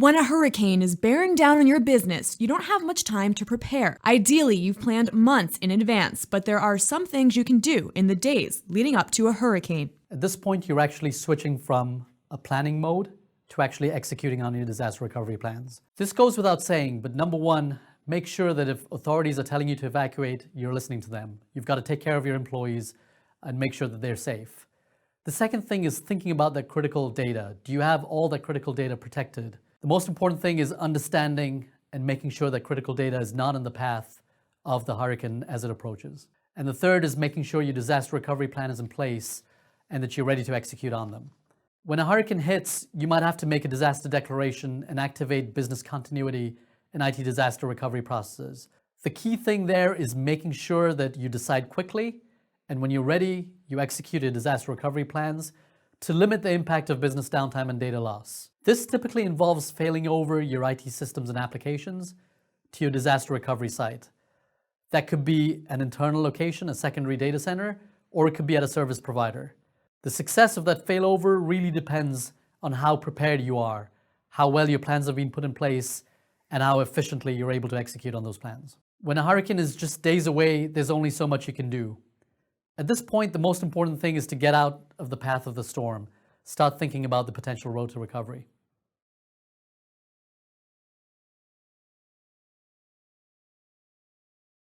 When a hurricane is bearing down on your business, you don't have much time to prepare. Ideally, you've planned months in advance, but there are some things you can do in the days leading up to a hurricane. At this point, you're actually switching from a planning mode to actually executing on your disaster recovery plans. This goes without saying, but number one, make sure that if authorities are telling you to evacuate, you're listening to them. You've got to take care of your employees and make sure that they're safe. The second thing is thinking about that critical data. Do you have all that critical data protected? The most important thing is understanding and making sure that critical data is not in the path of the hurricane as it approaches. And the third is making sure your disaster recovery plan is in place and that you're ready to execute on them. When a hurricane hits, you might have to make a disaster declaration and activate business continuity and IT disaster recovery processes. The key thing there is making sure that you decide quickly, and when you're ready, you execute your disaster recovery plans to limit the impact of business downtime and data loss. This typically involves failing over your IT systems and applications to your disaster recovery site. That could be an internal location, a secondary data center, or it could be at a service provider. The success of that failover really depends on how prepared you are, how well your plans have been put in place, and how efficiently you're able to execute on those plans. When a hurricane is just days away, there's only so much you can do. At this point, the most important thing is to get out of the path of the storm. Start thinking about the potential road to recovery.